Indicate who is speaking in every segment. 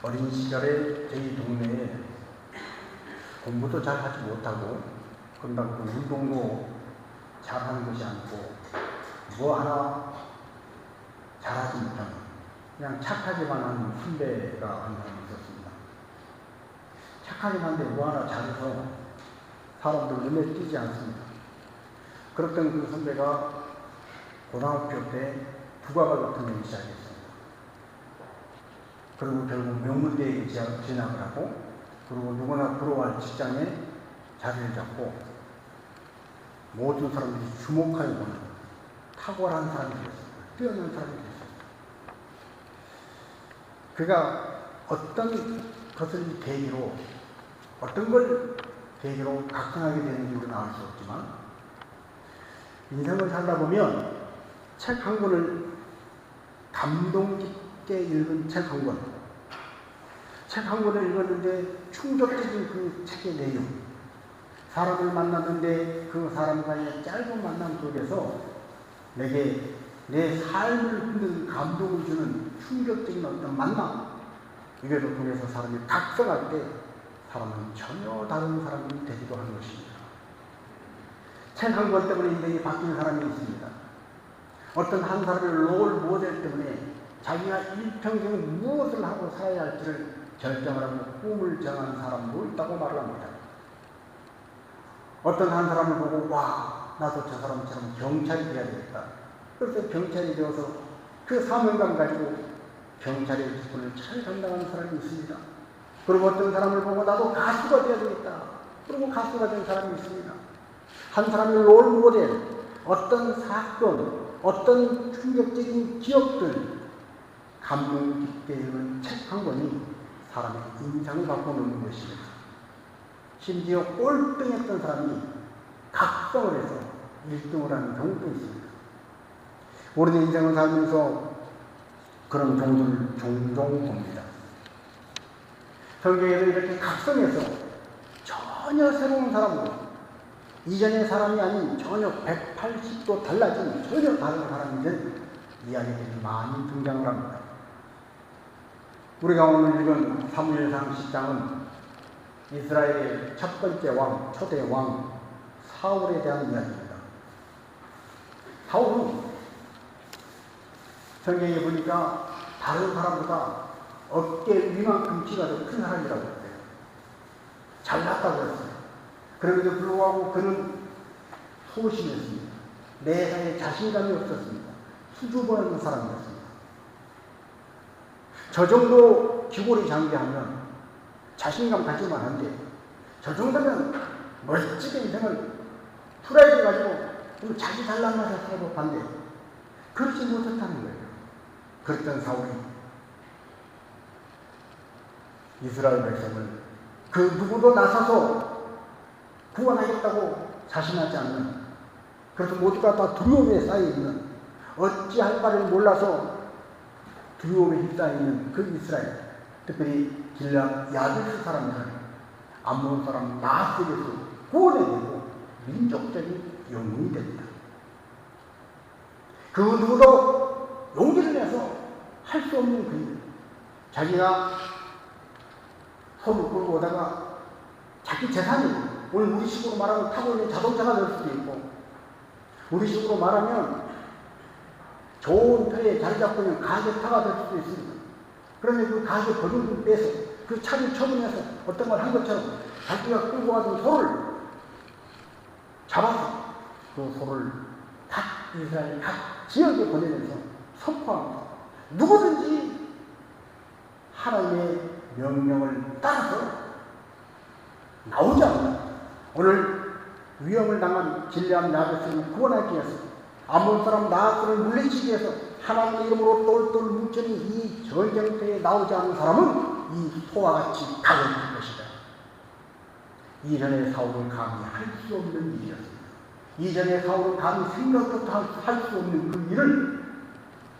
Speaker 1: 어린 시절에 저희 동네에 공부도 잘 하지 못하고 그런다고 운동도 잘하는 것이 아니고 뭐 하나 잘하지 못하는 그냥 착하지만 하는 선배가 한 사람이 있었습니다. 착하기만 한데 뭐 하나 잘해서 사람들 눈에 띄지 않습니다. 그랬던 그 선배가 고등학교 때 부가가 같은 걸 시작했습니다. 그리고 결국 명문대에 진학을 하고 그리고 누구나 부러워할 직장에 자리를 잡고 모든 사람들이 주목하여 보는 탁월한 사람이 되었습니다. 뛰어난 사람이 되었습니다. 그가 어떤 것을 계기로 어떤 걸 계기로 각성하게 되는 이유는 알 수 없지만 인생을 살다 보면 책 한 권을 감동 깊게 읽은 책 한 권, 책 한 권을 읽었는데 충격적인 그 책의 내용, 사람을 만났는데 그 사람과의 짧은 만남 속에서 내게 내 삶을 흔드는 감동을 주는 충격적인 어떤 만남, 이것을 통해서 사람이 각성할 때 사람은 전혀 다른 사람이 되기도 하는 것입니다. 책 한 권 때문에 인생이 바뀐 사람이 있습니다. 어떤 한 사람의 롤 모델 때문에 자기가 일평생 무엇을 하고 살아야 할지를 결정을 하고 꿈을 정한 사람도 있다고 말을 합니다. 어떤 한 사람을 보고 와 나도 저 사람처럼 경찰이 되어야 되겠다. 그래서 경찰이 되어서 그 사명감 가지고 경찰의 직분을 잘 감당하는 사람이 있습니다. 그리고 어떤 사람을 보고 나도 가수가 되어야 되겠다. 그리고 가수가 된 사람이 있습니다. 한 사람의 롤 모델, 어떤 사건, 어떤 충격적인 기억들, 감동 깊게 읽은 책 한 권이 사람의 인상을 바꿔놓는 것입니다. 심지어 꼴등했던 사람이 각성을 해서 1등을 하는 경우도 있습니다. 우리는 인생을 살면서 그런 경우를 종종 봅니다. 성경에도 이렇게 각성해서 전혀 새로운 사람으로 이전의 사람이 아닌 전혀 180도 달라진 전혀 다른 사람이 된 이야기들이 많이 등장을 합니다. 우리가 오늘 읽은 사무엘상 10장은 이스라엘의 첫 번째 왕, 초대 왕 사울에 대한 이야기입니다. 사울은 성경에 보니까 다른 사람보다 어깨 위만큼 키가 더 큰 사람이라고 했어요. 잘났다고 했어요. 그럼에도 불구하고 그는 소심했습니다. 내상에 자신감이 없었습니다. 수줍어하는 사람이었습니다. 저 정도 기골이 장비하면 자신감 가지만 한데 저 정도면 멋지게 인생을 프라이드 가지고 자기 잘난 맛에 살아도 반대 그렇지 못했다는 거예요. 그랬던 사울이 이스라엘 백성을 그 누구도 나서서 구원하겠다고 자신하지 않는, 그래서 모두가 다 두려움에 쌓여있는, 어찌할 바를 몰라서 두려움에 휩싸여있는 그 이스라엘, 특별히 길앗 야베스 사람들은 암몬 사람 나하스에서 구원해내고 민족적인 영웅이 됩니다. 그 누구도 용기를 내서 할 수 없는 그 일, 자기가 손을 끌고 오다가 자기 재산이 오늘 우리식으로 말하면 타고 있는 자동차가 될 수도 있고, 우리식으로 말하면 좋은 표에 자리 잡고 있는 가게타가 될 수도 있습니다. 그러면 그 가게 버리고 빼서 그 차를 처분해서 어떤 걸 한 것처럼 자기가 끌고 가던 소를 잡아서 그 소를 각 이스라엘 각 지역에 보내면서 선포합니다. 누구든지 하나님의 명령을 따라서 나오지 않는다. 오늘 위험을 당한 길앗 야베스를 구원하기 위해서, 암몬 사람 나하스를 물리치기 위해서 하나님의 이름으로 똘똘 뭉쳐진 이 전쟁터에 나오지 않은 사람은 이 소와 같이 가련할 것이다. 이전에 사울은 감히 할 수 없는 일이었습니다. 이전에 사울은 감히 생각부터 할 수 없는 그 일을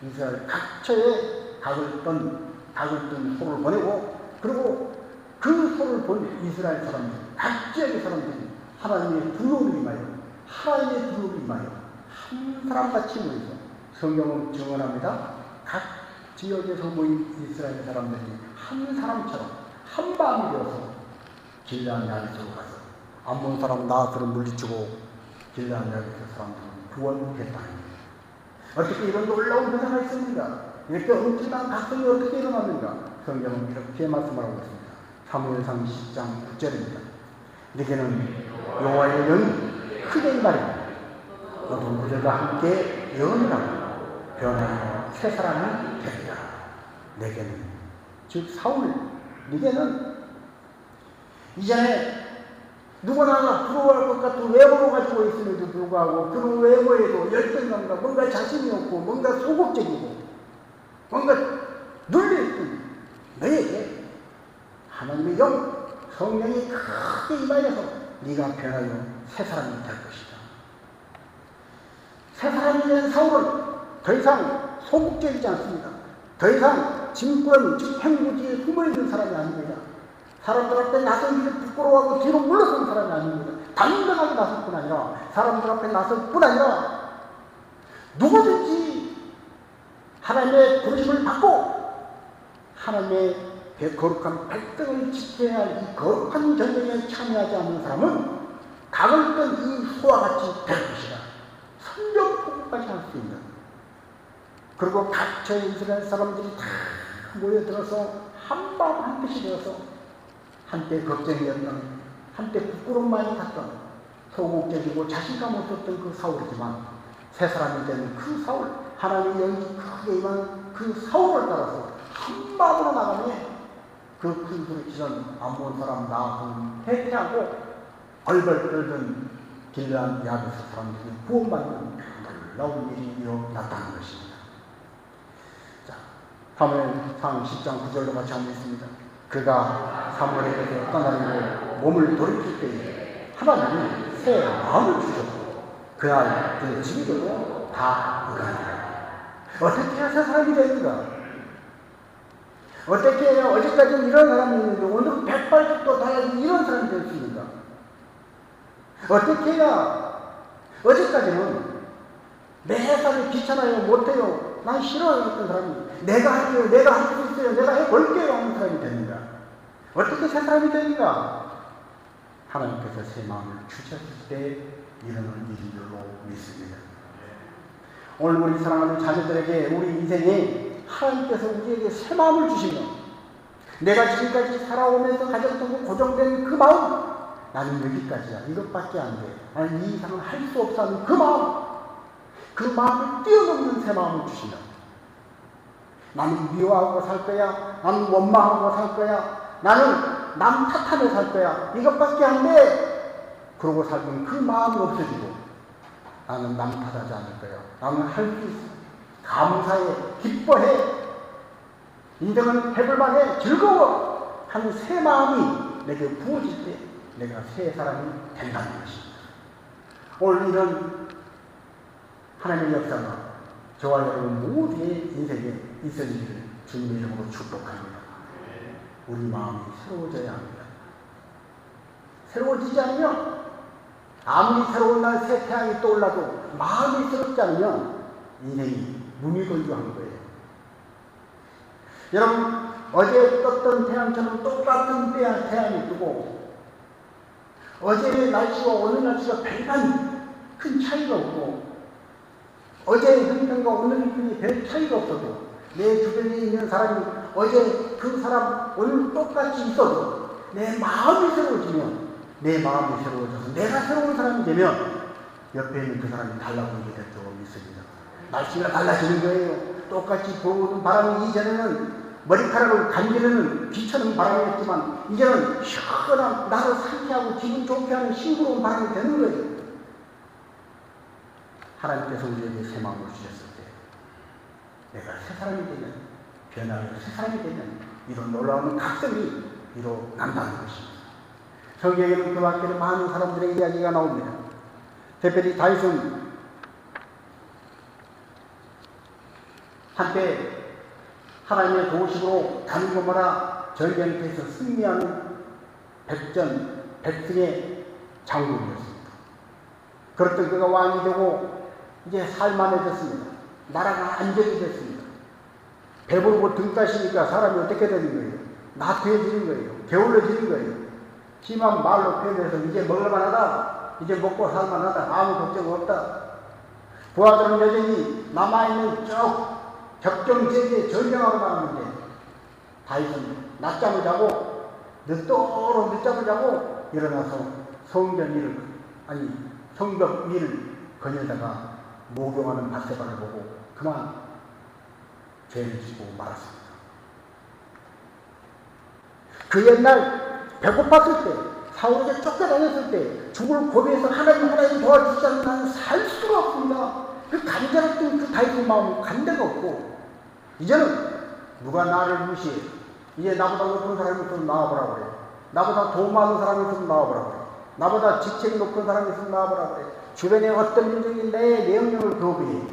Speaker 1: 이스라엘 각처에 닭을 뜬 소를 보내고, 그리고 그 소를 본 이스라엘 사람들, 각 지역의 사람들이 하나님의 두려움을 임하여, 하나님의 두려움을 임하여 한 사람같이 모여서 성경은 증언합니다. 각 지역에서 모인 이스라엘 사람들이 한 사람처럼 한 마음이 되어서 길르앗 야베스로 가서 암몬 사람 나하스를 물리치고 길르앗 야베스 사람들은 구원했다. 어떻게 이런 놀라운 변화가 있습니까? 이렇게 엄청난 각성이 어떻게 일어났는가? 성경은 이렇게 말씀하고 있습니다. 사무엘상 10장 9절입니다. 내게는 여호와의 영이 크게 임하리라. 모든 그들과 함께 예언이라고 변하여 새 사람이 되리라. 내게는, 즉 사울, 네게는 이전에 누구나 부러워할 것 같은 외모를 가지고 있음에도 불구하고 그 외모에도 열정감과 뭔가 자신이 없고 뭔가 소극적이고 뭔가 눌려있던 너에게 하나님의 영, 성령이 크게 임하여서 네가 변하여 새 사람이 될 것이다. 새 사람이 된 사울은 더 이상 소극적이지 않습니다. 더 이상 짐꾼, 즉 행부지에 숨어있는 사람이 아닙니다. 사람들 앞에 나서기를 부끄러워하고 뒤로 물러선 사람이 아닙니다. 당당하게 나설 뿐 아니라 사람들 앞에 나설 뿐 아니라 누구든지 하나님의 부르심을 받고 하나님의 거룩한 발등을 지켜야 할 이 거룩한 전쟁에 참여하지 않는 사람은 강을 끈 이 소와 같이 될 것이다. 선전포고까지 할 수 있는, 그리고 각처의 이스라엘 사람들이 다 모여들어서 한 마음 한 뜻이 되어서 한때 걱정이었던, 한때 부끄러움 많이 갔던, 소극적이고 자신감 없었던 그 사울이지만 새 사람이 된 그 사울, 하나님의 영이 크게 임한 그 사울을 따라서 한 마음으로 나가며 그 큰 소리 치던 암몬 사람 나하스는 해체하고 얼벌 떨던 길르앗 야베스 사람들이 구원받는 놀라운 일이 일어났다는 것입니다. 자, 사무엘상 10장 9절로 같이 한번 있습니다. 그가 사무엘에게서 떠나려고 몸을 돌이킬 때에 하나님이 새 마음을 주셨고 그날 그 집이도 다 일어나니라. 어떻게 해야 새 사람이 됩니까? 어떻게 해야 어제까지는 이런 사람이 있는데 오늘은 180도 달라진 이런 사람이 될 수 있는가? 어떻게 해야 어제까지는 내 회사를 귀찮아요, 못해요, 난 싫어요 했던 사람이 내가 할게요, 내가 할 수 있어요, 내가 해볼게요 하는 사람이 됩니다. 어떻게 새 사람이 됩니까? 하나님께서 새 마음을 주셨을 때 일어나는 일인 줄로 믿습니다. 오늘 우리 사랑하는 자녀들에게 우리 인생에 하나님께서 우리에게 새 마음을 주시면 내가 지금까지 살아오면서 가졌던 그 고정된 그 마음, 나는 여기까지야, 이것밖에 안 돼, 나는 이 이상은 할 수 없어 하는 그 마음, 그 마음을 뛰어넘는 새 마음을 주시면 나는 미워하고 살 거야, 나는 원망하고 살 거야, 나는 남 탓하며 살 거야, 이것밖에 안 돼, 그러고 살던 그 마음이 없어지고 나는 남 탓하지 않을 거야, 나는 할 수 있어, 감사해, 기뻐해, 인생은 해볼만해, 즐거워 하는 새 마음이 내게 부어질 때 내가 새 사람이 된다는 것입니다. 오늘 이런 하나님의 역사가 저와 여러분 모두의 인생에 있어지기를 주님의 이름으로 축복합니다. 우리 마음이 새로워져야 합니다. 새로워지지 않으면 아무리 새로운 날 새 태양이 떠올라도 마음이 새롭지 않으면 인생이 무미건조한 거예요. 여러분, 어제 떴던 태양처럼 똑같은 태양이 뜨고 어제의 날씨와 오늘 날씨가 별반 큰 차이가 없고 어제의 형편과 오늘 형편이 별 차이가 없어도 내 주변에 있는 사람이 어제 그 사람 오늘 똑같이 있어도 내 마음이 새로워지면, 내 마음이 새로워져서 내가 새로운 사람이 되면 옆에 있는 그 사람이 달라 보이게 될 줄 믿습니다. 날씨가 달라지는 거예요. 똑같이 불어오는 바람이 이전에는 머리카락을 간지르는 귀찮은 바람이었지만 이제는 시원한, 나를 상쾌하고 기분 좋게 하는 싱그러운 바람이 되는 거예요. 하나님께서 우리에게 새 마음을 주셨을 때 내가 새 사람이 되면, 변화하여 새 사람이 되면 이런 놀라운 각성이 일어난다는 것입니다. 성경에는 그 밖에는 많은 사람들의 이야기가 나옵니다. 특별히 다윗은 한때 하나님의 도우심으로 가는 곳마다 전쟁터에서 승리하는 백승의 장군이었습니다. 그렇던 그가 왕이 되고 이제 살만해졌습니다. 나라가 안정이 됐습니다. 배부르고 등 따시니까 사람이 어떻게 되는 거예요? 나태해지는 거예요. 게을러지는 거예요. 심한 말로 표현해서 이제 먹을만하다. 이제 먹고 살만하다. 아무 걱정 없다. 부하들은 여전히 남아있는 쭉 격정세계에 전쟁하고만 하는데 다윗은 낮잠을 자고 늦도록 늦잠을 자고 일어나서 성벽 위를 거닐다가 모경하는 바세바를 보고 그만 죄를 지고 말았습니다. 그 옛날 배고팠을 때, 사울에게 쫓겨다녔을 때 죽을 고비에서 하나님 도와주시지 않으면 나는 살 수가 없습니다. 그 간절했던 그 다윗의 마음은 간데가 없고 이제는 누가 나를 무시해. 이제 나보다 높은 사람이 있으면 나와보라고 그래. 나보다 돈 많은 사람이 있으면 나와보라고 그래. 나보다 직책이 높은 사람이 있으면 나와보라고 그래. 주변에 어떤 민족이 내 명령을 거부해.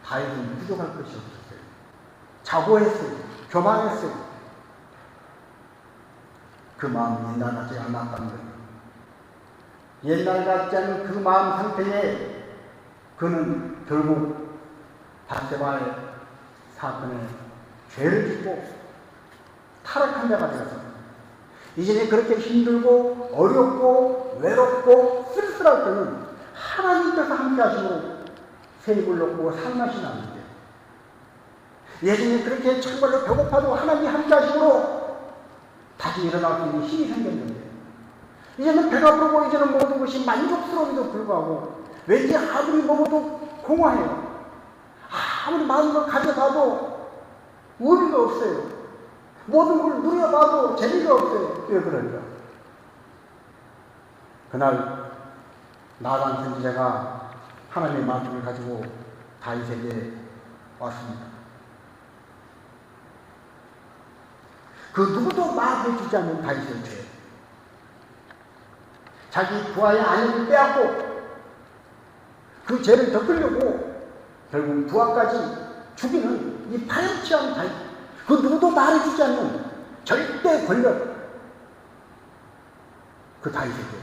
Speaker 1: 다윗은 부족할 것이 없었어요. 자고했어요. 교만했어요. 그 마음이 옛날 같지 않았다는 거예요. 옛날 같지 않은 그 마음 상태에 그는 결국 바세바의 사건에 죄를 짓고 타락한 자가 되었습니다. 이전에 그렇게 힘들고 어렵고 외롭고 쓸쓸할 때는 하나님께서 함께 하시고 새입을 놓고 산맛이 나는데 예전에 그렇게 정말로 배고파도 하나님이 함께 하시므로 다시 일어날 수 있는 힘이 생겼는데 이제는 배가 부르고 이제는 모든 것이 만족스러움에도 불구하고 왠지 아무리 먹어도 공허해요. 아무리 많은 걸 가져가도 의미가 없어요. 모든 걸 누려봐도 재미가 없어요. 왜 그럴까? 그날 나단 선지자가 하나님의 말씀을 가지고 다윗에게 왔습니다. 그 누구도 마음에 주지 않는 다윗의 죄. 자기 부하의 아내를 빼앗고 그 죄를 덮으려고 결국 부하까지 죽이는 이 파렴치한 다윗. 그 누구도 말해주지 않는 절대 권력. 그 다윗에게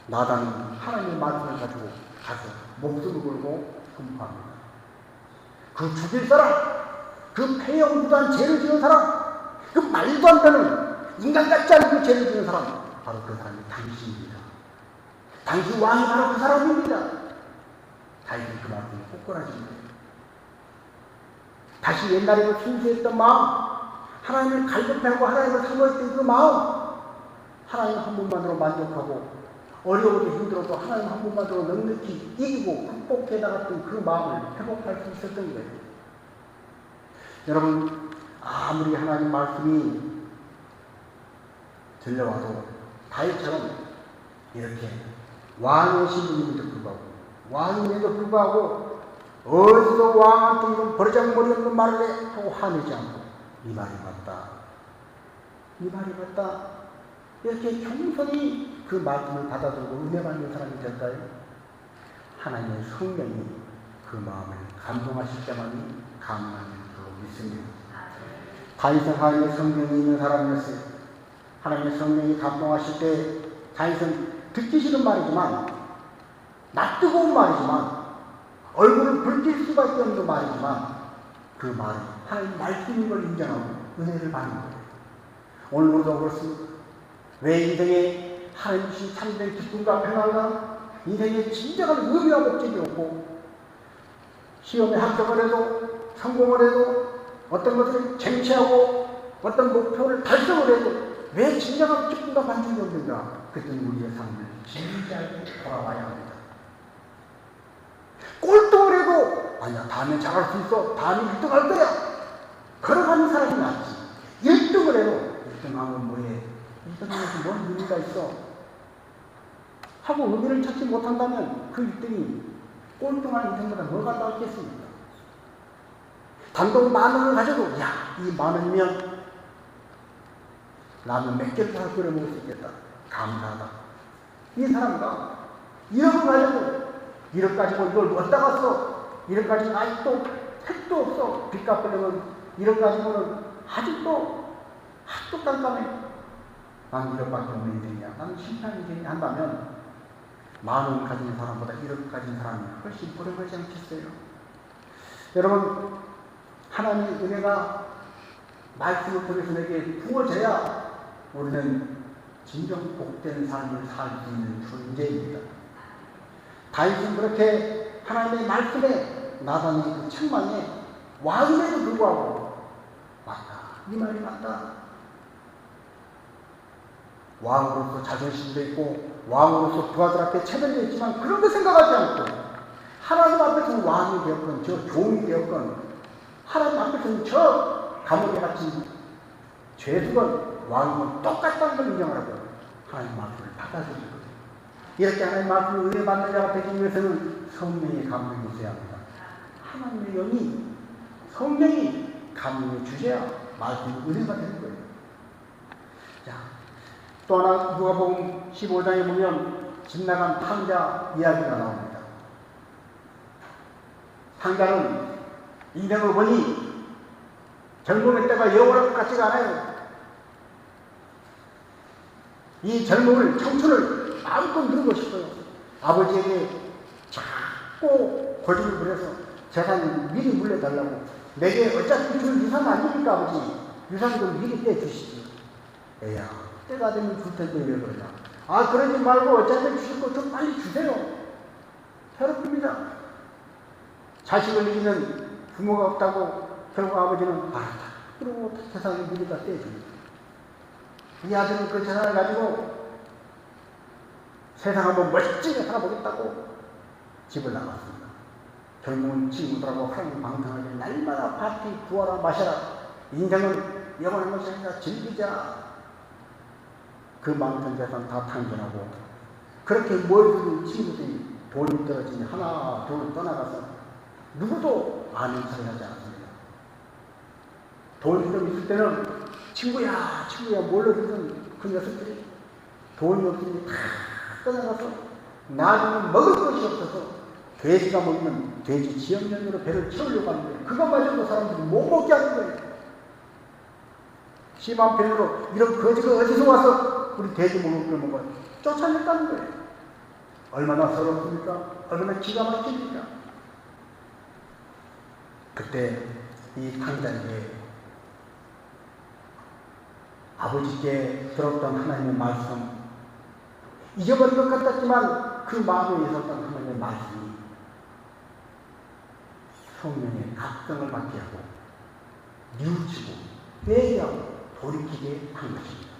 Speaker 1: 나단은 하나님의 말씀을 가지고 가서 목숨을 걸고 선포합니다. 그 죽일 사람, 그 폐영무단 죄를 지은 사람, 그 말도 안 되는 인간 같지 않은 그 죄를 지은 사람, 바로 그 사람이 당신입니다. 당신 왕이 바로 그 사람입니다. 다윗은 그 말씀을 꼬꾸라집니다. 다시 옛날에 그 순수했던 마음, 하나님을 갈급해하고 하나님을 사모했던 그 마음, 하나님 한 분만으로 만족하고 어려워도 힘들어도 하나님 한 분만으로 넉넉히 이기고 극복해 나갔던 그 마음을 회복할 수 있었던 거예요. 여러분, 아무리 하나님 말씀이 들려와도 다윗처럼 이렇게 왕의 신분임에도 불구하고 왕임에도 불구하고 어디서 왕한테 이런 버르장머리 없는 말을 해 하고 화내지 않고 이 말이 맞다, 이 말이 맞다 이렇게 겸손히 그 말씀을 받아들고 은혜받는 사람이 될까요? 하나님의 성령이 그 마음을 감동하실 때만이 가능한 줄로 믿습니다. 다윗은 하나님의 성령이 있는 사람이었어요. 하나님의 성령이 감동하실 때 다윗은 듣기 싫은 말이지만 낯뜨거운 말이지만 얼굴을 붉힐 수밖에 없는 말이지만 그 말은 하나님 말씀인 걸 인정하고 은혜를 받는 거예요. 오늘 우리도 그렇습니다. 왜 인생에 하나님 주신 참된 기쁨과 평안과 인생에 진정한 의미와 목적이 없고 시험에 합격을 해도 성공을 해도 어떤 것을 쟁취하고 어떤 목표를 달성을 해도 왜 진정한 기쁨과 만족이 없는가? 그때는 우리의 삶을 진지하게 돌아봐야 합니다. 꼴등을 해도 아니야, 다음에 잘할 수 있어, 다음에 1등 할 거야 걸어가는 사람이 낫지. 1등을 해도 1등하면 뭐해, 1등하면 뭔 의미가 있어 하고 의미를 찾지 못한다면 그 1등이 꼴등한 인생보다 뭐가 낫겠습니까? 단돈 10,000원을 가져도 야, 이 10,000원이면 라면 몇 개를 다 끓여 먹을 수 있겠다. 감사하다. 이 사람과 1억을 가지고 1억 가지고 이걸 어디다가 써? 1억 가지고 아직도 택도 없어. 빚 갚으려면 1억 가지고는 아직도 깜깜해. 난 1억밖에 없는 인생이야. 나는 실패한 인생이 한다면 10,000원 가진 사람보다 1억 가진 사람이 훨씬 불행하지 않겠어요? 여러분, 하나님의 은혜가 말씀을 통해서 내게 부어져야 우리는 진정 복된 삶을 살 수 있는 존재입니다. 다윗은 그렇게 하나님의 말씀에 나단의 그 책망에 왕임에도 불구하고 맞다, 이 말이 맞다. 왕으로서 자존심도 있고 왕으로서 부하들 앞에 체면도 있지만 그런 거 생각하지 않고 하나님 앞에서는 왕이 되었건 저 종이 되었건 하나님 앞에서는 저 감옥에 갇힌 죄수건 왕은 똑같다는 걸 인정하라고 하나님 말씀을 받아들이는 거예요. 이렇게 하나님 말씀을 은혜 받는 자가 되기 위해서는 성령의 감동이 있어야 합니다. 하나님의 영이 성령이 감동을 주셔야 말씀이 은혜가 되는 거예요. 자, 또 하나 누가복음 15장에 보면 집 나간 탕자 이야기가 나옵니다. 탕자는 인생을 보니 젊음의 때가 영원할 것 같지가 않아요. 이 젊음을, 청춘을 마음껏 누리고 싶어요. 아버지에게 자꾸 고집을 부려서 재산을 미리 물려달라고. 내게 어차피 줄 유산 아닙니까, 아버지? 유산 좀 미리 떼주시지. 에야, 때가 되면 줄 텐데 왜 그러냐. 아, 그러지 말고 어차피 주실 거 좀 빨리 주세요. 괴롭힙니다. 자식을 이기는 부모가 없다고 결국 아버지는 알았다. 그리고 재산을 미리 다 떼줍니다. 이 아들은 그 재산을 가지고 세상 한번 멋지게 살아보겠다고 집을 나갔습니다. 젊은 친구들하고 할망방탕하게 날마다 파티 부어라 마셔라. 인생은 영원한 것이 아니라 즐기자. 그 많은 재산 다 탕진하고 그렇게 모여든 친구들이 돈이 떨어지니 하나 둘 떠나가서 누구도 아는 소리 하지 않습니다. 돈이 좀 있을 때는 친구야 몰러 들던 그 녀석들이 돈이 없으니 다 떠나가서 나중에 먹을 것이 없어서 돼지가 먹는 돼지 지역면으로 배를 채우려고 하는데 그것마저도 사람들이 못 먹게 하는 거예요. 심한 편으로 이런 거지가 어디서 와서 우리 돼지 먹을 걸 먹어요. 쫓아냈다는 거예요. 얼마나 서럽습니까? 얼마나 기가 막힙니까? 그때 이 탕자에게 아버지께 들었던 하나님의 말씀, 잊어버린 것 같았지만 그 마음에 있었던 하나님의 말씀이 성령의 각성을 받게 하고 뉘우치고 회개하고 돌이키게 한 것입니다.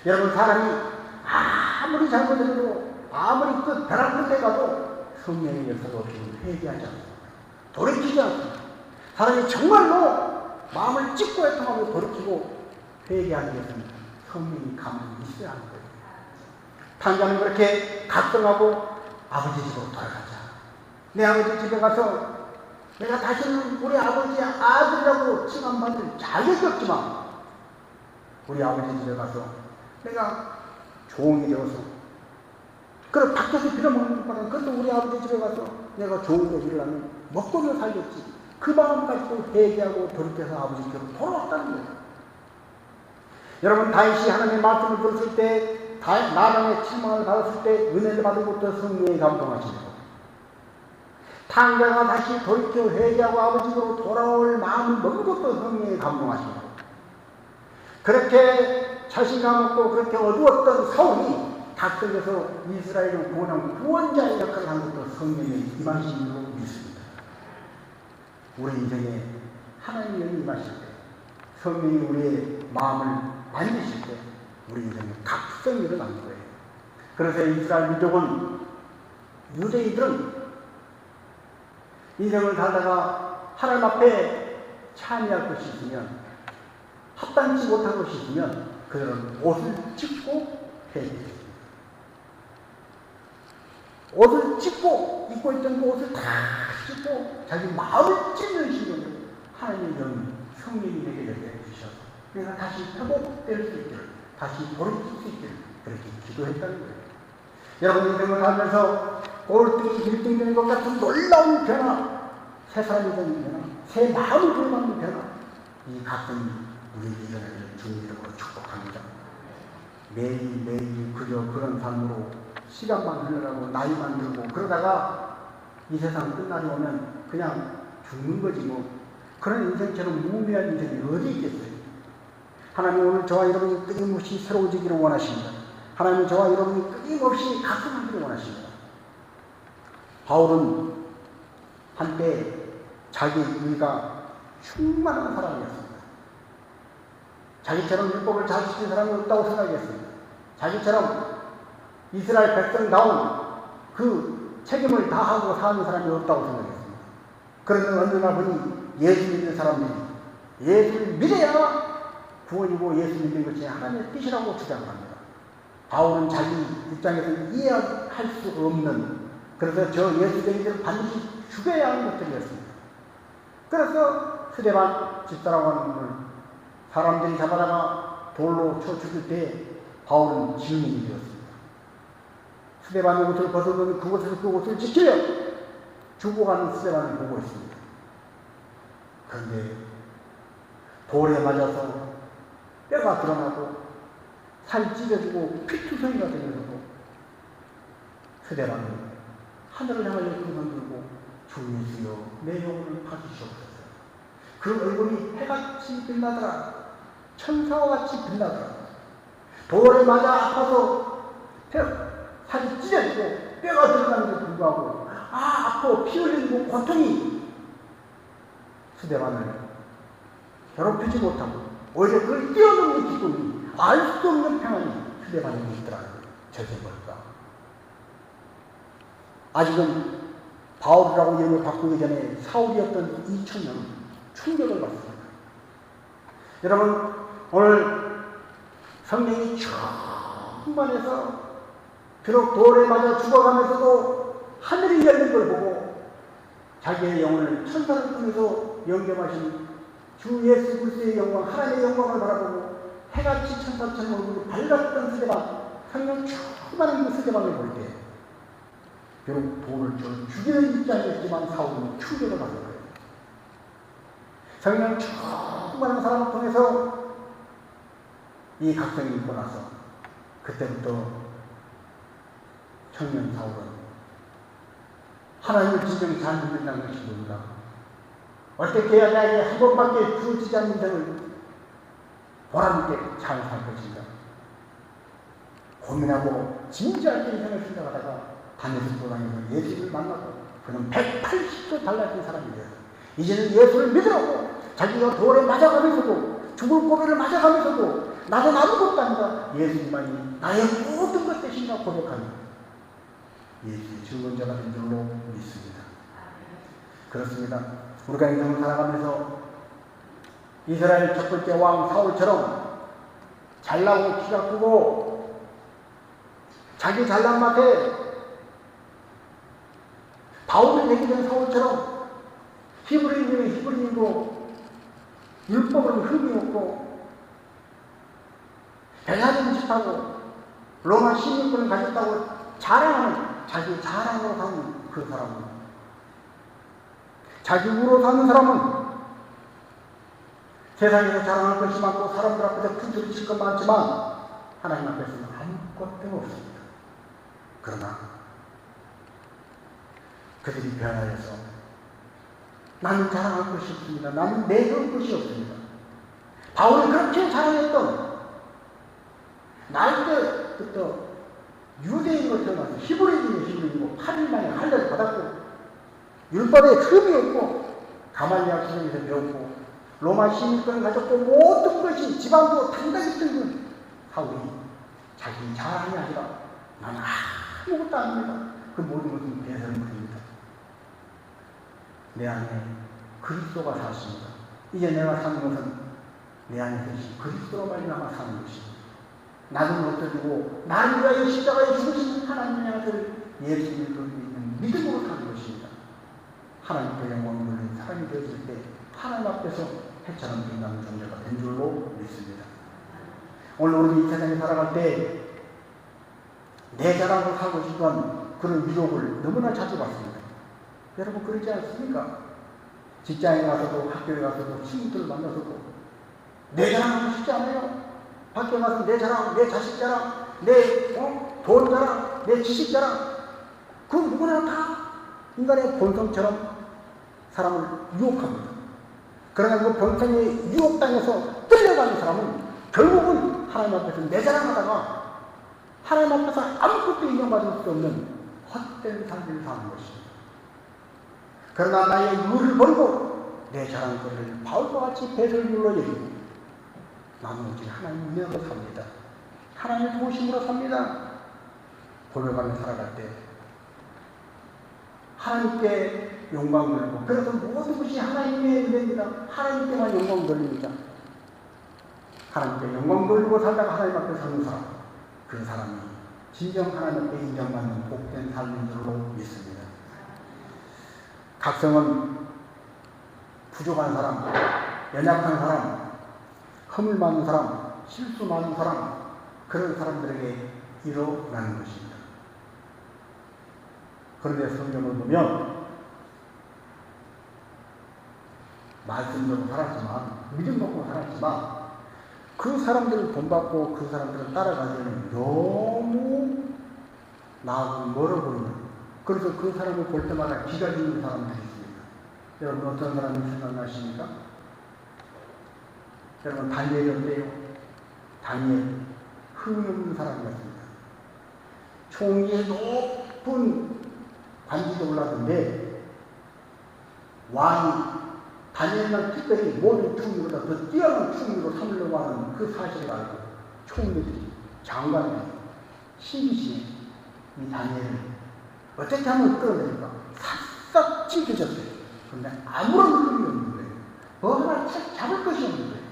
Speaker 1: 여러분, 사람이 아무리 잘못해도 아무리 그 벼랑 끝에 가도 성령의 역사가 없이는 회개하지 않습니다. 돌이키지 않습니다. 사람이 정말로 마음을 찢고 애통하고 돌이키고 회개하기 위해서는 성령이 감동이 있어야 하는 거예요. 탕자는 그렇게 각성하고 아버지 집으로 돌아가자. 내 아버지 집에 가서 내가 다시는 우리 아버지의 아들이라고 칭함받을 자격이 없지만 우리 아버지 집에 가서 내가 종이 되어서 그걸 밖에서 빌어먹는 것보다는 그래도 우리 아버지 집에 가서 내가 종으로 일을 하면 먹고는 살겠지. 그 마음 가지고 회개하고 돌이켜서 아버지 집으로 돌아왔다는 거예요. 여러분, 다윗이 하나님의 말씀을 들었을 때, 나단의 책망을 받았을 때 은혜를 받은 것도 성령이 감동하시고, 탕자가 다시 돌이켜 회개하고 아버지로 돌아올 마음을 먹은 것도 성령이 감동하시고, 그렇게 자신감 없고 그렇게 어두웠던 사울이 각성해서 이스라엘을 구원한 구원자의 역할을 한 것도 성령의 임하심으로 믿습니다. 우리 인생에 하나님의 영이 임하실 때, 성령이 우리의 마음을 만지실 때 우리 인생에 각성이 일어나는 거예요. 그래서 이스라엘 민족은, 유대인들은 인생을 살다가 하나님 앞에 참여할 것이 있으면, 합당치 못한 것이 있으면 그들은 옷을 찢고 회개했습니다. 옷을 찢고, 입고 있던 그 옷을 다 찢고 자기 마음을 찢는 신경을 하나님의 영이, 성령이 내게 주셔서 내가 다시 회복될 수 있기를, 다시 돌이킬 수 있기를 그렇게 기도했다는 거예요. 여러분, 인생을 살면서 꼴등이 1등 되는 것 같은 놀라운 변화, 새 사람이 되는 변화, 새 마음을 부여받는 변화, 이 각성이 우리에게 일어나기를 주님으로 축복합니다. 매일매일 그저 그런 삶으로 시간만 흘러가고 나이만 들고 그러다가 이 세상 끝날이 오면 그냥 죽는 거지 뭐. 그런 인생처럼 무의미한 인생이 어디 있겠어요? 하나님 오늘 저와 여러분이 끊임없이 새로워지기를 원하십니다. 하나님 저와 여러분이 끊임없이 각성하기를 원하십니다. 바울은 한때 자기 의가 충만한 사람이었습니다. 자기처럼 율법을 잘 지킨 사람이 없다고 생각했습니다. 자기처럼 이스라엘 백성다운 그 책임을 다하고 사는 사람이 없다고 생각했습니다. 그런데 어느 날 보니 예수 믿는 사람들이 예수를 믿어야 구원이고 예수 믿는 것이 하나님의 뜻이라고 주장합니다. 바울은 자기 입장에서 이해할 수 없는, 그래서 저 예수쟁이들을 반드시 죽여야 하는 것들이었습니다. 그래서 스데반 집사라고 하는 분을 사람들이 잡아다가 돌로 쳐 죽일 때 바울은 증인이 되었습니다. 스데반의 옷을 벗어놓은 그곳에서 그 옷을 지키려 죽어가는 스데반을 보고 있습니다. 그런데 돌에 맞아서 뼈가 드러나고 살이 찢어지고 피투성이가 되면서도 스데반은 하늘을 향하여 손을 들고 주 예수여 내 영혼을 받으시옵소서. 그 얼굴이 해같이 빛나더라. 천사와 같이 빛나더라. 돌에 맞아 아파서 살이 찢어지고 뼈가 드러나는데도 불구하고 아파 피 흘리고 고통이 스데반을 괴롭히지 못하고 오히려 그걸 뛰어넘는 기쁨이, 알 수 없는 평안이 스데반에 있더라는 저게 뭘까? 아직은 바울이라고 이름을 바꾸기 전에 사울이었던 2000년 충격을 받습니다. 여러분, 오늘 성령이 충만해서 비록 돌에 맞아 죽어가면서도 하늘이 열린 걸 보고 자기의 영혼을 천사를 통해서 영접하신 주 예수 그리스도의 영광, 하나님의 영광을 바라보고 해같이 천사처럼 얼굴이 밝았던 스데반, 성령 충만한 그 스데반을 볼 때 비록 돌을 죽이는 입장이었지만 사울은 충격을 받은 거예요. 성령 충만한 사람을 통해서 이 각성이 있고 나서 그때부터 청년 사울은 하나님을 진정히 잘 믿는다는 것이 뭡니까? 어떻게 해야 나에게 한 번밖에 주어지지 않는 인생을 보람있게 잘 살 것인가? 고민하고 진지하게 인생을 생각하다가 다니엘서 도당에서 예수를 만나고 그는 180도 달라진 사람이 되어서 이제는 예수를 믿으라고 자기가 돌에 맞아가면서도 죽을 고비를 맞아가면서도 나는 아무것도 아니다. 예수님만이 나의 모든 것 되신다 고백하니 예수의 증언자가 된 줄로 믿습니다. 그렇습니다. 우리가 인생을 살아가면서 이스라엘 첫 번째 왕 사울처럼 잘나고 키가 크고 자기 잘난 맛에 바울을 내기던 사울처럼 히브리인이면 히브리인도 율법으로 흠이 없고 벨라딘 집하고 로마 시민권을 가졌다고 자랑하는, 자기 자랑으로 사는 그 사람은, 자기 우로 사는 사람은 세상에서 자랑할 것이 많고 사람들 앞에서 큰 소리 칠 것 많지만 하나님 앞에서는 아무것도 없습니다. 그러나 그들이 변화해서 나는 자랑할 것이 없습니다. 나는 내세울 것이 없습니다. 바울은 그렇게 자랑했던 나이 때부터 유대인으로 태어나서 히브리인이고 8일 만에 할례를 받았고 율법에 흠이 없고 가말리아 수정에서 배웠고 로마 시민권을 가졌고 모든 것이 지방도 단단히 뜬 사울이 자기 자랑이 아니라 나는 아무것도 아닙니다. 그 모든 것은 배설을 부립니다. 내 안에 그리스도가 사십니다. 이제 내가 사는 것은 내 안에 계신 그리스도로 말미암아 사는 것입니다. 나는 없어지고 나를 위하여 십자가에 죽으신 하나님의 아들 예수님을 믿는 믿음으로 사는 것입니다. 하나님께 영광을 돌리는 사람이 되었을 때 하나님 앞에서 해처럼 빛나는 존재가 된 줄로 믿습니다. 오늘 우리 이 세상에 살아갈 때 내 자랑으로 살고 싶은 그런 유혹을 너무나 자주 받습니다. 여러분 그러지 않습니까? 직장에 가서도 학교에 가서도 친구들을 만나서도 내 자랑하고 싶지 않아요? 밖에 가서 내 자랑, 내 자식 자랑, 내 돈 자랑, 내 지식 자랑, 그 누구나 다 인간의 본성처럼 사람을 유혹합니다. 그러나 그 본성의 유혹당해서 끌려가는 사람은 결국은 하나님 앞에서 내 자랑하다가 하나님 앞에서 아무것도 인정받을 수 없는 헛된 삶을 사는 것입니다. 그러나 나의 의를 버리고 내 자랑거리를 바울과 같이 배를 눌러 여기고 나는 오직 하나님 은혜로 삽니다. 하나님의 도우심으로 삽니다. 고백하며 살아갈 때 하나님께 영광 돌리고, 그래서 모든 것이 하나님의 은혜입니다. 하나님께만 영광 돌립니다. 하나님께 영광 돌리고 살다가 하나님 앞에 서는 사람, 그 사람이 진정 하나님 앞에 인정받는 복된 삶인 줄로 믿습니다. 각성은 부족한 사람, 연약한 사람, 허물 많은 사람, 실수 많은 사람, 그런 사람들에게 일어나는 것입니다. 그런데 성경을 보면 말씀으로 살았지만, 믿음 먹고 살았지만, 그 사람들을 본받고 그 사람들을 따라가기에는 너무 나하고 멀어 보이는, 그래서 그 사람을 볼 때마다 기다리는 사람들이 있습니다. 여러분 어떤 사람이 생각나십니까? 여러분 다니엘이 어때요? 다니엘 흠이 없는 사람이었습니다. 총리의 높은 관직에 올랐는데 왕이 다니엘만 특별히 모든 총리보다 더 뛰어난 총리로 삼으려고 하는 그 사실을 알고 총리들이, 장관들이 신기시에 이 다니엘을 어떻게 하면 끌어내릴까 싹싹 찢겨졌어요. 그런데 아무런 힘이 없는 거예요. 뭐 하나 잡을 것이 없는 거예요.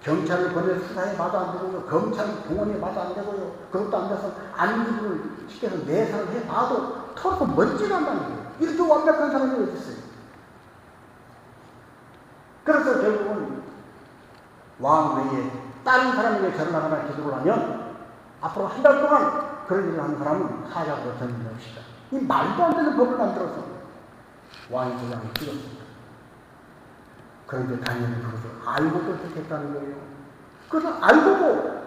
Speaker 1: 경찰을 보내 수사에 마도 안 되고요, 검찰 동원에 마도 안 되고요, 그것도 안 돼서 안기부를 시켜서 내사를 해봐도 털어서 먼지가 안 나는 거예요. 이렇게 완벽한 사람이 어디 있어요? 그래서 결국은 왕 외에 다른 사람에게 절을 하거나 기도를 하면 앞으로 한 달 동안 그런 일을 하는 사람은 사자로 전진합시다. 이 말도 안 되는 법을 만들어서 왕의 도장을 찍었습니다. 그런데 다니엘은 그것을 알고도 그렇게 했다는 거예요. 그것을 알고도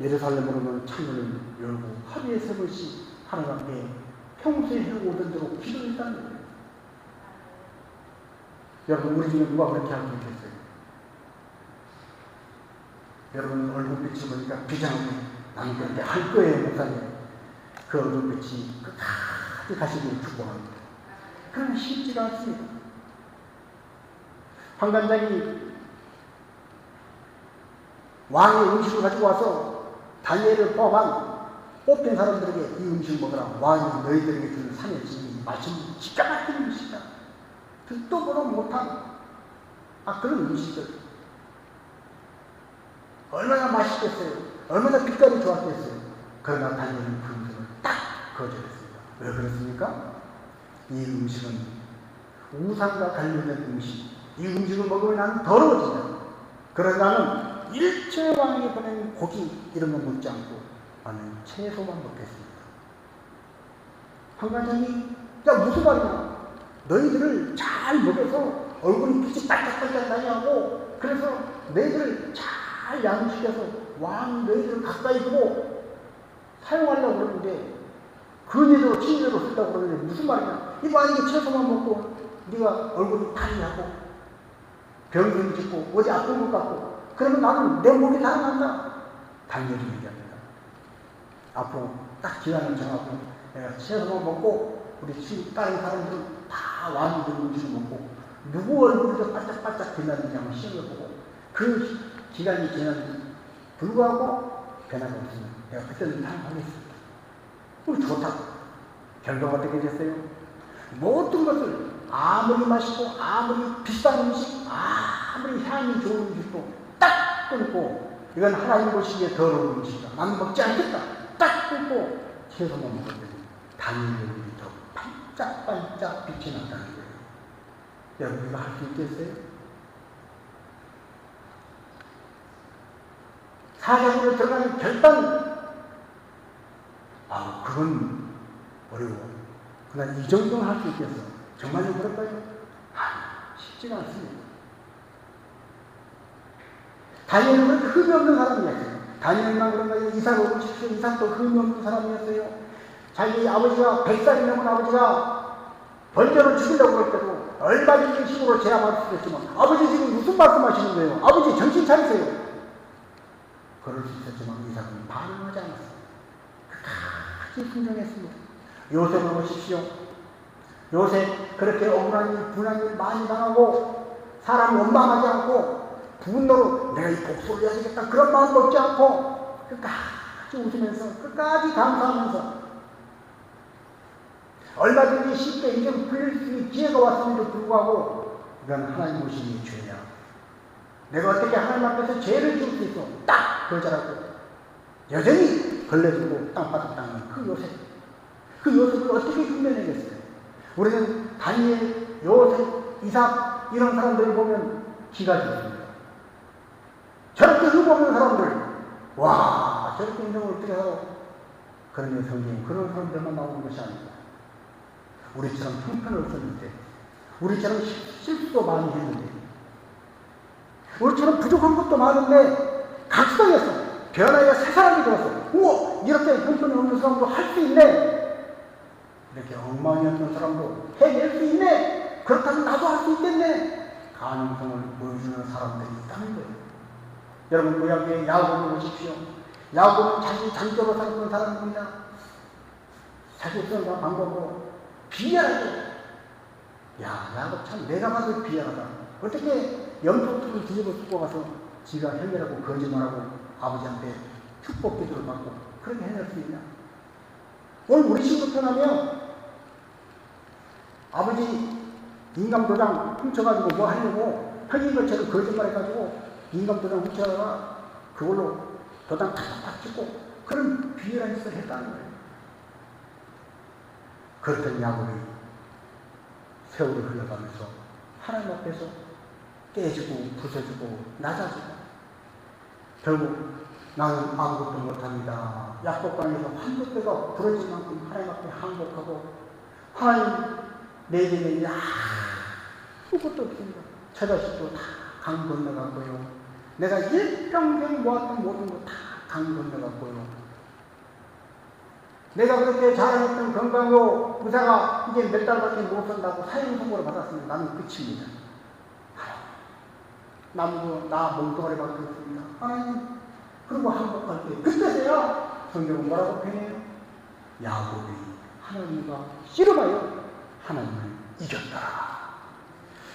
Speaker 1: 예루살렘으로는 창문을 열고 하루에 3번씩 하나님 앞에 평소에 해오던 대로 기도했다는 거예요. 여러분 우리 중에 누가 그렇게 할 수 있겠어요? 여러분 얼굴빛이 보니까 비장하게 나는 그렇게 할 거예요, 목사님. 그 얼굴빛이 끝까지 가시길 축복합니다. 그러나 쉽지가 않습니다. 환관장이 왕의 음식을 가지고 와서 다니엘을 포함한 뽑힌 사람들에게 이 음식을 먹으라. 왕이 너희들에게 주는 산의 진이 마침 기가 막힌 음식이다. 듣도 보도 못한 그런 음식들. 얼마나 맛있겠어요. 얼마나 빛깔이 좋았겠어요. 그러나 다니엘은 그 음식을 딱 거절했습니다. 왜 그렇습니까? 이 음식은 우상과 관련된 음식. 이 음식을 먹으면 나는 더러워진다. 그러나 나는 일체 왕이 보낸 고기 이런 거 먹지 않고 나는 채소만 먹겠습니다. 환관장이 야 무슨 말이냐? 너희들을 잘 먹여서 얼굴이 빛이 반짝반짝 나게 하고 그래서 너희들을 잘 양식해서 왕이 너희들을 가까이 두고 사용하려고 그러는데 근위로 친위로 쓴다고 그러는데 무슨 말이냐? 이 만약에 채소만 먹고 네가 얼굴이 파리하고 병든 짓고 어디 아픈 것 같고 그러면 나는 내 몸이 달아난다. 다니엘이 얘기합니다. 앞으로 딱 기간을 정하고 내가 채소만 먹고 우리 다른 사람들은 다 왕이 된 음식을 먹고 누구 얼굴이 더 반짝반짝 빛나는지 한번 시험해보고 그 기간이 지나는지 불구하고 변화가 없으면 내가 그때는 사용하겠습니다. 그럼 좋다. 결과가 어떻게 됐어요? 모든 것을 아무리 맛있고 아무리 비싼 음식 아무리 향이 좋은 음식도 딱 끊고 이건 하나님 보시기에 더러운 음식이다. 나는 먹지 않겠다. 딱 끊고 채소만 먹었더니 다니엘의 얼굴이 더 반짝반짝 빛이 난다는 거예요. 여러분 이거 할 수 있겠어요? 사장으로 들어가는 결단 그건 어려워. 그러나 이 정도는 할 수 있겠어. 정말로 그럴까요? 쉽지가 않습니다. 다니엘은 그렇게 흠이 없는 사람이었어요. 다니엘만 그런가요? 이삭을 오십시오. 이삭도 흠이 없는 사람이었어요. 자기 아버지가 100살이 넘은 아버지가 번제를 죽이려고 할 때도 얼마든지 식으로 제압할 수 있겠지만 아버지 지금 무슨 말씀하시는 거예요? 아버지 정신 차리세요. 그럴 수 있었지만 이삭은 반응하지 않았어요. 끝까지 순종했습니다. 요셉을 보십시오. 요셉 그렇게 억울한 일, 분한 일 많이 당하고 사람 원망하지 않고 분노로 내가 이 복수를 해야 되겠다 그런 마음 먹지 않고 끝까지 웃으면서 끝까지 감사하면서 얼마든지 쉽게 이제 풀릴 수 있는 기회가 왔음에도 불구하고 이건 하나님 오심이 죄냐. 내가 어떻게 하나님 앞에서 죄를 지을 수 있어. 딱 거절하고 여전히 걸레들고 땅바닥 닦는 그 요셉. 그 요셉을 어떻게 흉내내겠어요. 우리는 다니엘, 요셉, 이삭 이런 사람들을 보면 기가 죽습니다. 저렇게 흠없는 사람들 와 저렇게 인생을 어떻게 살아. 그런데 성경에 그런 사람들만 나오는 것이 아닙니다. 우리처럼 형편없었는데 우리처럼 실수도 많이 했는데 우리처럼 부족한 것도 많은데 각성했어. 변화에 새 사람이 되었어. 우와 이렇게 형편이 없는 사람도 할 수 있네. 이렇게 엉망이었던 사람도 해낼 수 있네. 그렇다면 나도 할 수 있겠네. 가능성을 보여주는 사람들이 있다는 거예요. 여러분 구약의 야곱을 보십시오. 야곱은 자기 장조로 살던 사람입니다. 자기 생각 방법으로 비열하게. 야, 야곱 참 내가 봐도 비열하다. 어떻게 염소통을 뒤집어 쓰고 가서 지가 해결하고 거짓말하고 아버지한테 축복 기도를 받고 그렇게 해낼 수 있냐. 오늘 우리 친구 편하면 아버지 인감도장 훔쳐가지고 뭐 하려고 형인 것처럼 거짓말해가지고 인감도장 훔쳐다가 그걸로 도장 탁탁 찍고 그런 비열한 짓을 했다는 거예요. 그렇던 야곱이 세월이 흘러가면서 하나님 앞에서 깨지고 부서지고 낮아지고 결국 나는 아무것도 못합니다. 약속강에서 한쪽배가 부러질 만큼 하나님 앞에 항복하고 하나님 내게는 아무것도 없습니다. 저 자식도 다 강 건너갔고요. 내가 일평생 모았던 모든 거 다 강 건너갔고요. 내가 그렇게 자랑했던 건강요 의사가 이제 몇 달밖에 못 산다고 사형 선고를 받았으면 나는 끝입니다. 남도 나 몽둥아리밖에 없습니다. 하나님 그리고 항복할게. 그때서야 성경은 뭐라고 표현해요? 야곱이 하나님과 씨름하여 하나님을 이겼다.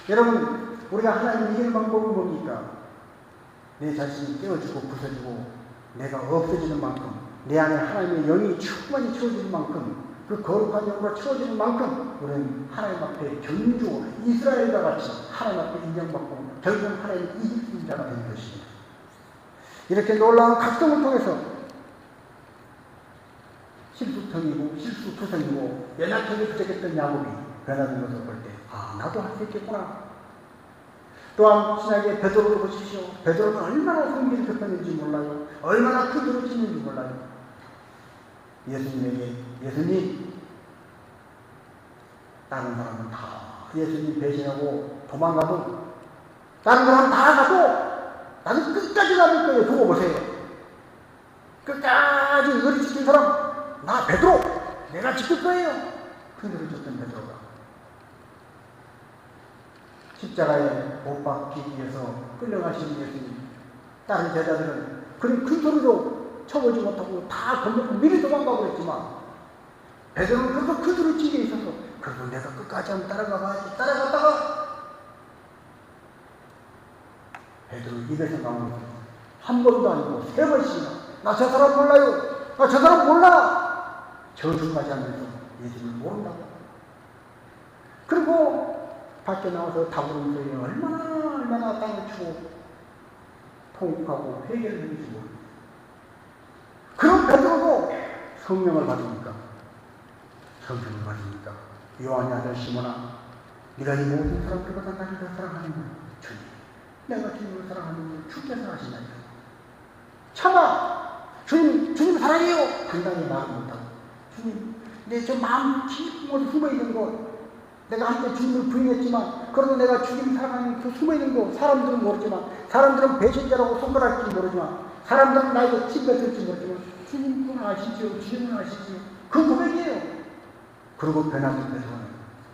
Speaker 1: 여러분 우리가 하나님을 이기는 방법은 뭡니까? 내 자신이 깨어지고 부서지고 내가 없어지는 만큼 내 안에 하나님의 영이 충만히 채워지는 만큼 그 거룩한 영으로 채워지는 만큼 우리는 하나님 앞에 견주 이스라엘과 같이 하나님 앞에 인정받고 결국 하나님의 이기는 자가 되는 것입니다. 이렇게 놀라운 각성을 통해서 실수투성이고 실수투성이고 연약하게 부족했던 야곱이 변화된 것을 볼 때 나도 할 수 있겠구나. 또한 신약의 베드로를 보십시오. 베드로는 얼마나 성질이 급했는지 몰라요. 얼마나 큰 일을 짓는지 몰라요. 예수님에게 예수님 다른 사람은 다 예수님 배신하고 도망가도 다른 사람은 다 가도 나는 끝까지 남을 거예요. 두고 보세요. 끝까지 의리 지킨 사람 나 베드로 내가 지킬 거예요. 큰 일을 졌던 베드로가 십자가에 못 박히기 위해서 끌려가시는 예수님 다른 제자들은 그런 큰 소리도 쳐보지 못하고 다 건너고 미리 도망가고 그랬지만 베드로는 그래도 큰 소리 치게 있어서 그래도 내가 끝까지 한번 따라가 봐야지. 따라갔다가 베드로 입에서 나오는 한 번도 아니고 세 번씩이나 나 저 사람 몰라요. 나 저 사람 몰라. 저주까지 하면서 예수님을 모른다고. 그리고 밖에 나와서 다부른 소리에 얼마나 땅을 치고 통곡하고 회개를 했는지 모릅니다. 그런 베드로도 성령을 받으니까 요한의 아들 시몬아 네가 이 모든 사람들보다 나를 더 사랑하는 거야. 주님 내가 주님을 사랑하는 걸 주께서 하신다니까. 참아 주님 사랑해요. 당당히 말을 못하고 주님 내 저 마음 깊은 숨어있는 거 내가 한때 주님을 부인했지만 그래도 내가 주님 사랑하는 그 숨어있는 거 사람들은 모르지만 사람들은 배신자라고 손가락질지 모르지만 사람들은 나에게 찡뱉을지 모르지만 주님은 아시죠. 주님은 아시죠. 그 고백이에요. 그리고 변화된 베드로는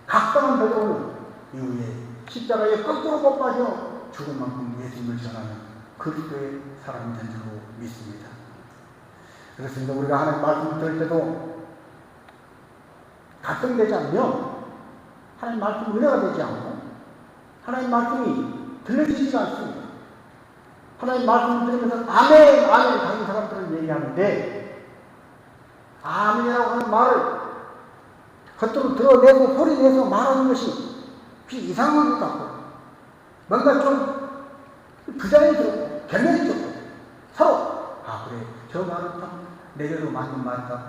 Speaker 1: 각성한 베드로는 이후에 십자가에 거꾸로 못 빠져 죽은 만큼 예수님을 전하는 그리스도의 사람이 된 줄로 믿습니다. 그렇습니다. 우리가 하나님 말씀을 들을 때도 각성되지 않으면 하나님 말씀 은혜가 되지 않고 하나님 말씀이 들려지지가 않습니다. 하나님 말씀을 들으면서 아멘, 아멘 하는 사람들은 얘기하는데 아멘이라고 하는 말을 겉으로 드러내고 소리내서 말하는 것이 이상한 것 같고 뭔가 좀 부자연스럽고 개면적으로 서로 그래 저 말은 참 내게로 맞는 말이다.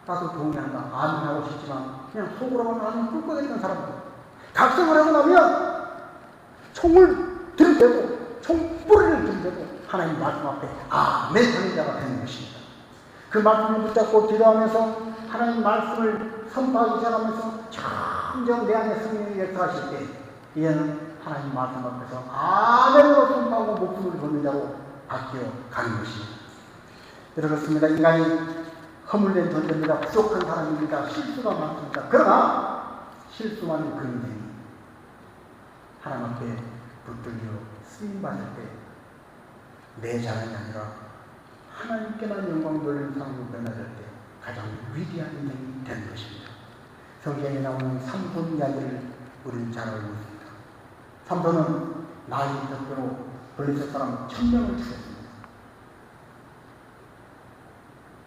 Speaker 1: 나도 동의한다. 아멘하고 싶지만 그냥 속으로만 아멘 꿀꺽했던 사람들 각성을 하고 나면 총을 들이대고 총뿌리를 들이대고 하나님 말씀 앞에 아멘 하는 자가 되는 것입니다. 그 말씀을 붙잡고 기도하면서 하나님 말씀을 선포하기 시작하면서 점점 내 안에 성령이 역사하실 때 이제는 하나님 말씀 앞에서 아멘으로 선포하고 목숨을 거는 자로 바뀌어 가는 것입니다. 그렇습니다. 인간이 허물된 존재입니다. 부족한 사람입니다. 실수가 많습니다. 그러나 실수만은 그런데 하나님 앞에 붙들려 쓰임받을 때 내 자랑이 아니라 하나님께만 영광 돌리는 사람으로 변화될 때 가장 위대한 인생이 되는 것입니다. 성경에 나오는 삼손 이야기를 우리는 잘 알고 있습니다. 삼손은 나이 덕분으로 블레셋 사람 1000명을 죽였습니다.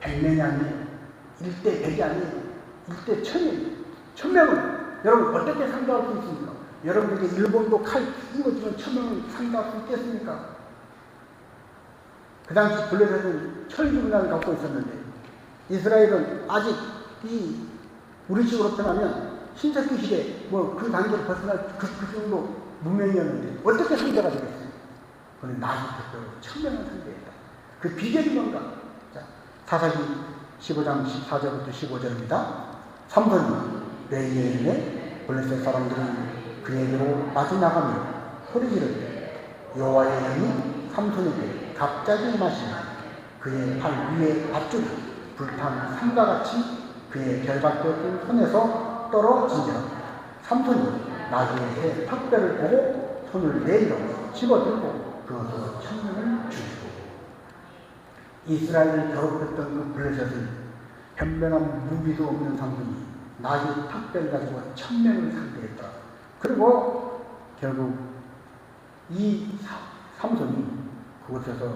Speaker 1: 100명이 아니에요. 1대 100이 아니에요. 1대 1000명. 1000명은 여러분 어떻게 상대할 수 있습니까? 여러분에게 일본도 칼 이거 지금 1000명을 상대할 수 있겠습니까? 그 당시 블레셋은 철기문화를 갖고 있었는데 이스라엘은 아직 우리 식으로 표현하면 신석기 시대 그 단계를 벗어날 그 정도 문명이었는데 어떻게 상대가 되겠어요? 그는 나중에 1000명을 상대했다. 그 비결이 뭔가? 자, 사사기 15장 14절부터 15절입니다. 삼손이 레이의 이름에 블레셋 사람들은 그에게로 빠져나가며 소리 지를 때 여호와의 영이 삼손에게 갑자기 임하시니 그의 팔 위에 밧줄이 불탄 삼과 같이 그의 결박되었던 손에서 떨어지니라. 삼손이 나귀의 새 턱뼈를 보고 손을 내밀어 집어들고 그것으로 1000명을 죽이고 이스라엘을 괴롭혔던 그 블레셋은 현명한 무기도 없는 삼손이 나귀 턱뼈를 가지고 1000명을 상대했다. 그리고 결국 이 삼손이 그곳에서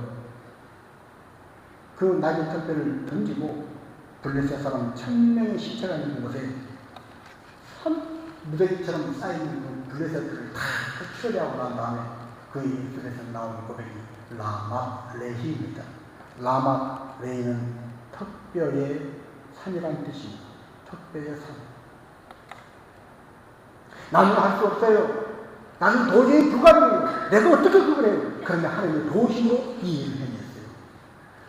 Speaker 1: 그 나귀 턱뼈를 던지고 블레셋 사람 1000명의 시체가 있는 곳에 무더기처럼 쌓이는 그 블레셋들을 다 처리하고 난 다음에 그 입술에서 나오는 고백이 라맛 레히입니다. 라맛 레히는 턱뼈의 산이란 뜻입니다. 턱뼈의 산. 나는 할 수 없어요. 나는 도저히 불가능해요. 내가 어떻게 그걸 해요? 그런데 하나님의 도심으로 이 일을 해냈어요.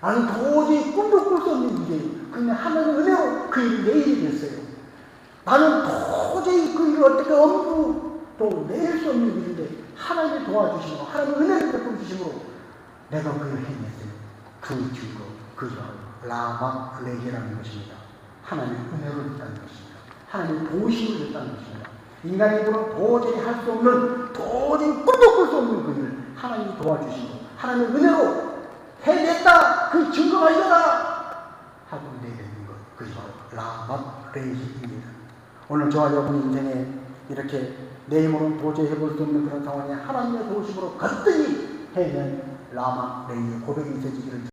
Speaker 1: 나는 도저히 꿈도 꿀 수 없는 일이에요. 그런데 하나님의 은혜로 그 일이 내 일이 됐어요. 나는 도저히 그 일을 어떻게 엄두도 낼 수 없는 일인데 하나님이 도와주시고 하나님의 은혜를 베풀어 주심으로 내가 그 일을 해냈어요. 그 증거, 그저 라마 레게라는 것입니다. 하나님의 은혜를 줬다는 것입니다. 하나님의 도심을 줬다는 것입니다. 인간의 힘으로 도저히 할 수 없는, 도저히 꿈도 꿀 수 없는 그 일을 하나님이 도와주시고 하나님의 은혜로 해냈다! 그 증거가 이거다! 하고 내뱉는 것, 그것이 바로 라마 레이입니다. 오늘 저와 여러분 인생에 이렇게 내 힘으로는 도저히 해볼 수 없는 그런 상황에 하나님의 도우심으로 거뜬히 해낸 라마 레이의 고백이 있어지기를